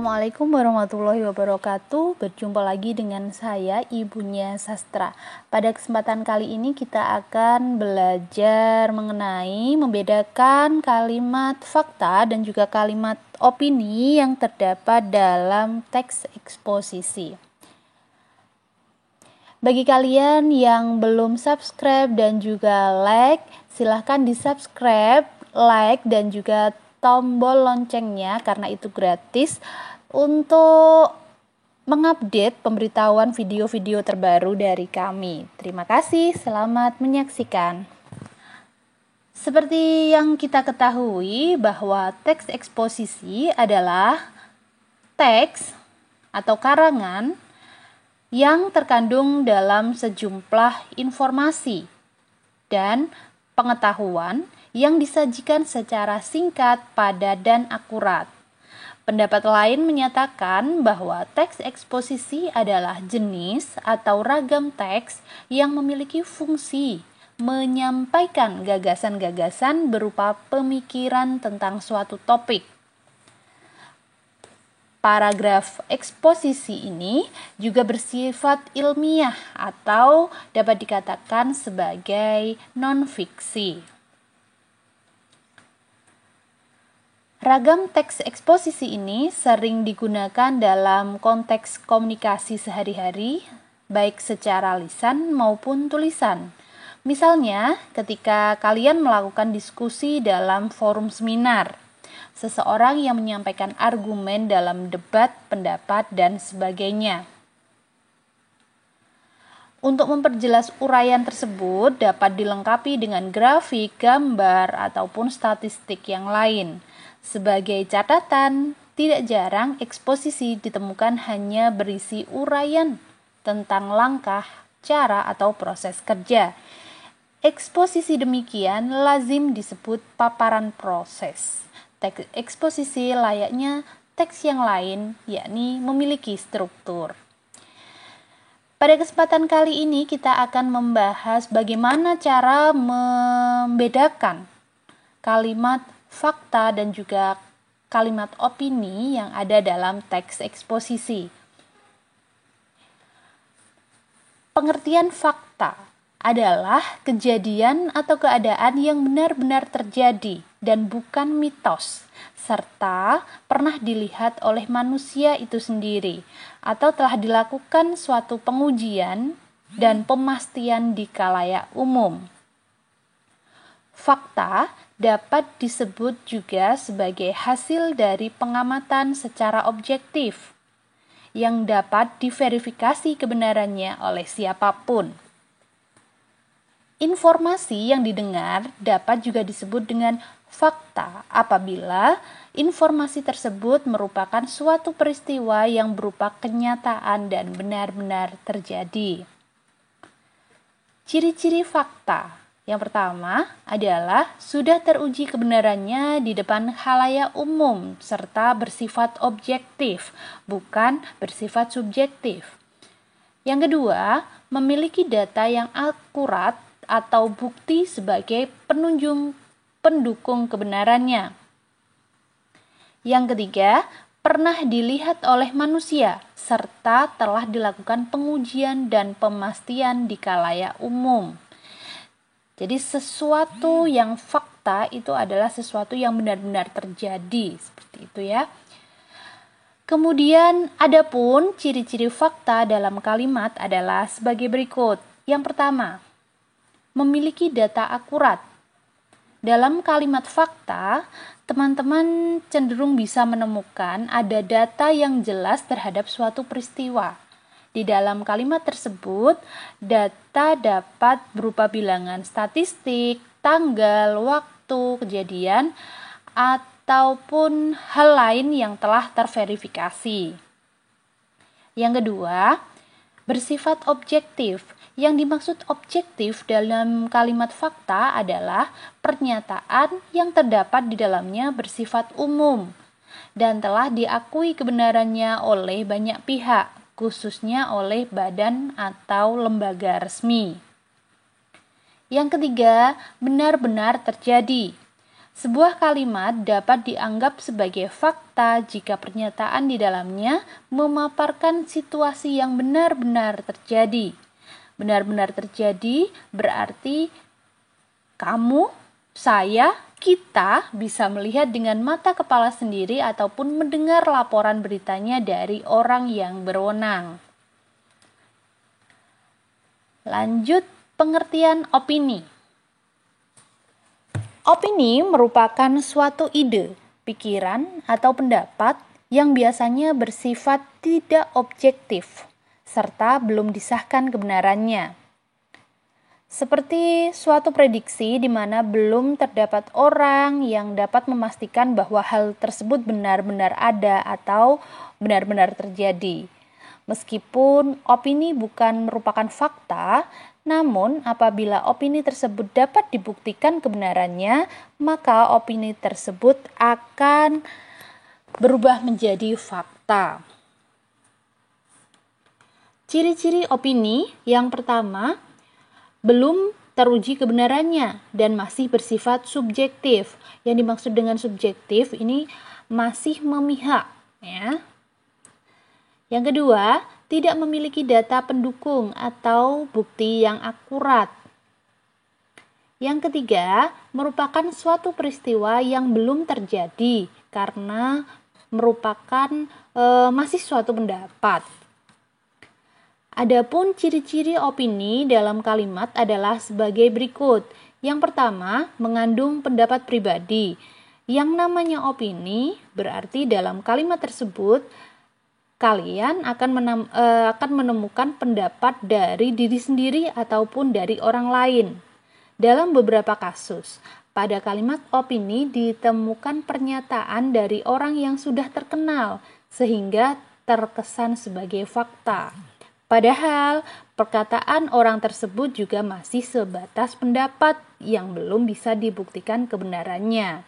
Assalamualaikum warahmatullahi wabarakatuh. Berjumpa lagi dengan saya, ibunya Sastra. Pada kesempatan kali ini kita akan belajar mengenai membedakan kalimat fakta dan juga kalimat opini yang terdapat dalam teks eksposisi. Bagi kalian yang belum subscribe dan juga like, silahkan di subscribe, like, dan juga tombol loncengnya karena itu gratis untuk mengupdate pemberitahuan video-video terbaru dari kami. Terima kasih, selamat menyaksikan. Seperti yang kita ketahui bahwa teks eksposisi adalah teks atau karangan yang terkandung dalam sejumlah informasi dan pengetahuan yang disajikan secara singkat, padat, dan akurat. Pendapat lain menyatakan bahwa teks eksposisi adalah jenis atau ragam teks yang memiliki fungsi menyampaikan gagasan-gagasan berupa pemikiran tentang suatu topik. Paragraf eksposisi ini juga bersifat ilmiah atau dapat dikatakan sebagai non-fiksi. Ragam teks eksposisi ini sering digunakan dalam konteks komunikasi sehari-hari, baik secara lisan maupun tulisan. Misalnya, ketika kalian melakukan diskusi dalam forum seminar, seseorang yang menyampaikan argumen dalam debat, pendapat, dan sebagainya. Untuk memperjelas uraian tersebut dapat dilengkapi dengan grafik, gambar, ataupun statistik yang lain. Sebagai catatan, tidak jarang eksposisi ditemukan hanya berisi uraian tentang langkah, cara, atau proses kerja. Eksposisi demikian lazim disebut paparan proses. Teks eksposisi layaknya teks yang lain, yakni memiliki struktur. Pada kesempatan kali ini kita akan membahas bagaimana cara membedakan kalimat fakta dan juga kalimat opini yang ada dalam teks eksposisi. Pengertian fakta adalah kejadian atau keadaan yang benar-benar terjadi dan bukan mitos, serta pernah dilihat oleh manusia itu sendiri, atau telah dilakukan suatu pengujian dan pemastian di khalayak umum. Fakta dapat disebut juga sebagai hasil dari pengamatan secara objektif yang dapat diverifikasi kebenarannya oleh siapapun. Informasi yang didengar dapat juga disebut dengan fakta apabila informasi tersebut merupakan suatu peristiwa yang berupa kenyataan dan benar-benar terjadi. Ciri-ciri fakta. Yang pertama adalah sudah teruji kebenarannya di depan khalayak umum serta bersifat objektif, bukan bersifat subjektif. Yang kedua, memiliki data yang akurat atau bukti sebagai pendukung kebenarannya. Yang ketiga, pernah dilihat oleh manusia serta telah dilakukan pengujian dan pemastian di khalayak umum. Jadi sesuatu yang fakta itu adalah sesuatu yang benar-benar terjadi, seperti itu ya. Kemudian adapun ciri-ciri fakta dalam kalimat adalah sebagai berikut. Yang pertama, memiliki data akurat. Dalam kalimat fakta, teman-teman cenderung bisa menemukan ada data yang jelas terhadap suatu peristiwa. Di dalam kalimat tersebut, data dapat berupa bilangan statistik, tanggal, waktu, kejadian, ataupun hal lain yang telah terverifikasi. Yang kedua, bersifat objektif. Yang dimaksud objektif dalam kalimat fakta adalah pernyataan yang terdapat di dalamnya bersifat umum dan telah diakui kebenarannya oleh banyak pihak, khususnya oleh badan atau lembaga resmi. Yang ketiga, benar-benar terjadi. Sebuah kalimat dapat dianggap sebagai fakta jika pernyataan di dalamnya memaparkan situasi yang benar-benar terjadi. Benar-benar terjadi berarti kamu, saya, kita bisa melihat dengan mata kepala sendiri ataupun mendengar laporan beritanya dari orang yang berwenang. Lanjut, pengertian opini. Opini merupakan suatu ide, pikiran, atau pendapat yang biasanya bersifat tidak objektif, serta belum disahkan kebenarannya. Seperti suatu prediksi di mana belum terdapat orang yang dapat memastikan bahwa hal tersebut benar-benar ada atau benar-benar terjadi. Meskipun opini bukan merupakan fakta, namun apabila opini tersebut dapat dibuktikan kebenarannya, maka opini tersebut akan berubah menjadi fakta. Ciri-ciri opini yang pertama, belum teruji kebenarannya dan masih bersifat subjektif. Yang dimaksud dengan subjektif ini masih memihak, ya. Yang kedua, tidak memiliki data pendukung atau bukti yang akurat. Yang ketiga, merupakan suatu peristiwa yang belum terjadi karena merupakan masih suatu pendapat. Adapun ciri-ciri opini dalam kalimat adalah sebagai berikut. Yang pertama, mengandung pendapat pribadi. Yang namanya opini berarti dalam kalimat tersebut kalian akan menemukan pendapat dari diri sendiri ataupun dari orang lain. Dalam beberapa kasus, pada kalimat opini ditemukan pernyataan dari orang yang sudah terkenal sehingga terkesan sebagai fakta. Padahal perkataan orang tersebut juga masih sebatas pendapat yang belum bisa dibuktikan kebenarannya.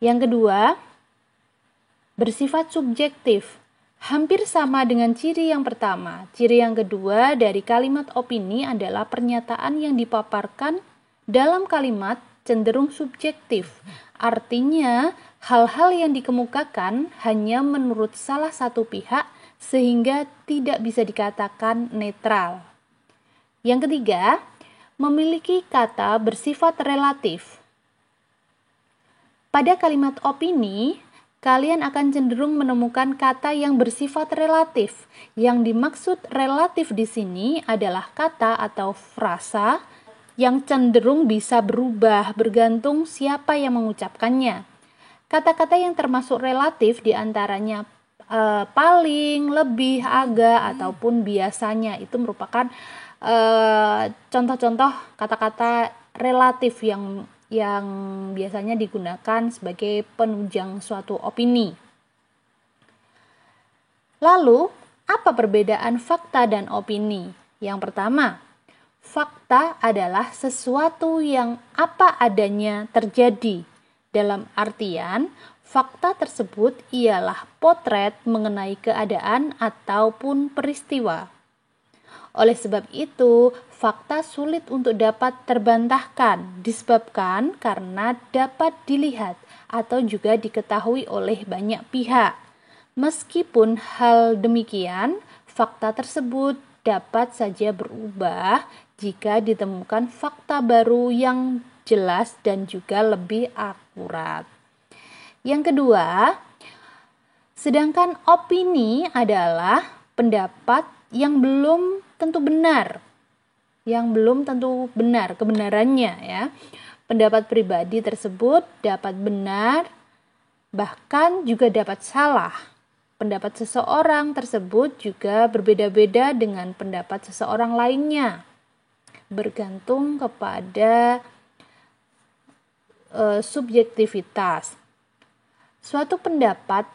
Yang kedua, bersifat subjektif, hampir sama dengan ciri yang pertama. Ciri yang kedua dari kalimat opini adalah pernyataan yang dipaparkan dalam kalimat cenderung subjektif. Artinya, hal-hal yang dikemukakan hanya menurut salah satu pihak sehingga tidak bisa dikatakan netral. Yang ketiga, memiliki kata bersifat relatif. Pada kalimat opini, kalian akan cenderung menemukan kata yang bersifat relatif. Yang dimaksud relatif di sini adalah kata atau frasa yang cenderung bisa berubah bergantung siapa yang mengucapkannya. Kata-kata yang termasuk relatif diantaranya paling, lebih, agak, ataupun biasanya. Itu merupakan contoh-contoh kata-kata relatif yang biasanya digunakan sebagai penunjang suatu opini. Lalu, apa perbedaan fakta dan opini? Yang pertama, fakta adalah sesuatu yang apa adanya terjadi. Dalam artian, fakta tersebut ialah potret mengenai keadaan ataupun peristiwa. Oleh sebab itu, fakta sulit untuk dapat terbantahkan, disebabkan karena dapat dilihat atau juga diketahui oleh banyak pihak. Meskipun hal demikian, fakta tersebut dapat saja berubah jika ditemukan fakta baru yang jelas dan juga lebih akurat. Yang kedua, sedangkan opini adalah pendapat yang belum tentu benar. Yang belum tentu benar kebenarannya, ya. Pendapat pribadi tersebut dapat benar, bahkan juga dapat salah. Pendapat seseorang tersebut juga berbeda-beda dengan pendapat seseorang lainnya, bergantung kepada subjektivitas. Suatu pendapat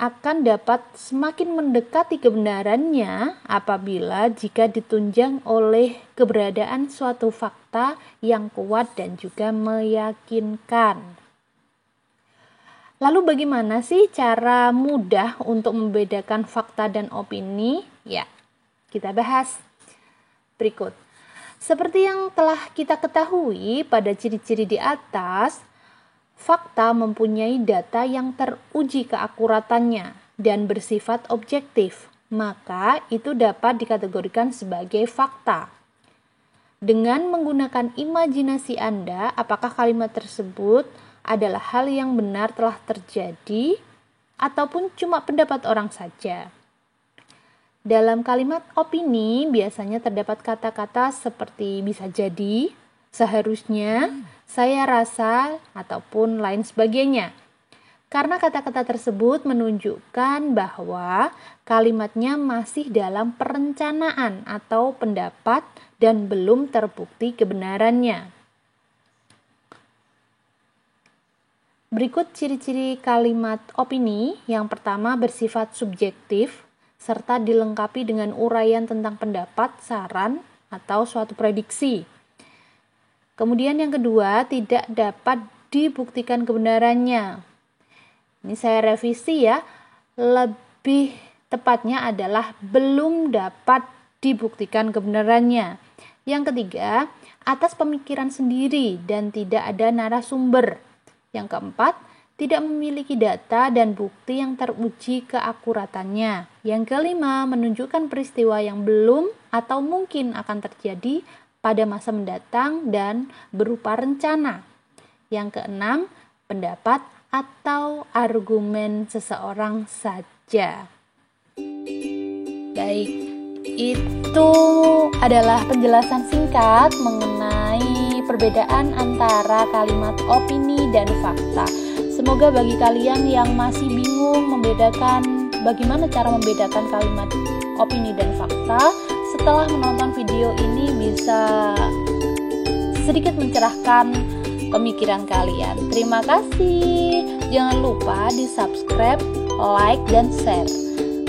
akan dapat semakin mendekati kebenarannya apabila jika ditunjang oleh keberadaan suatu fakta yang kuat dan juga meyakinkan. Lalu bagaimana sih cara mudah untuk membedakan fakta dan opini? Ya, kita bahas berikut. Seperti yang telah kita ketahui pada ciri-ciri di atas, fakta mempunyai data yang teruji keakuratannya dan bersifat objektif, maka itu dapat dikategorikan sebagai fakta. Dengan menggunakan imajinasi Anda, apakah kalimat tersebut adalah hal yang benar telah terjadi ataupun cuma pendapat orang saja. Dalam kalimat opini biasanya terdapat kata-kata seperti bisa jadi, seharusnya, saya rasa, ataupun lain sebagainya. Karena kata-kata tersebut menunjukkan bahwa kalimatnya masih dalam perencanaan atau pendapat dan belum terbukti kebenarannya. Berikut ciri-ciri kalimat opini. Yang pertama bersifat subjektif, serta dilengkapi dengan uraian tentang pendapat, saran, atau suatu prediksi. Kemudian yang kedua, tidak dapat dibuktikan kebenarannya. Ini saya revisi ya, lebih tepatnya adalah belum dapat dibuktikan kebenarannya. Yang ketiga, atas pemikiran sendiri dan tidak ada narasumber. Yang keempat, tidak memiliki data dan bukti yang teruji keakuratannya. Yang kelima, menunjukkan peristiwa yang belum atau mungkin akan terjadi pada masa mendatang dan berupa rencana. Yang keenam, pendapat atau argumen seseorang saja. Baik, itu adalah penjelasan singkat mengenai perbedaan antara kalimat opini dan fakta. Semoga bagi kalian yang masih bingung bagaimana cara membedakan kalimat opini dan fakta, setelah menonton video ini bisa sedikit mencerahkan pemikiran kalian. Terima kasih. Jangan lupa di-subscribe, like, dan share.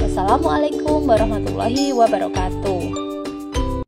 Wassalamualaikum warahmatullahi wabarakatuh.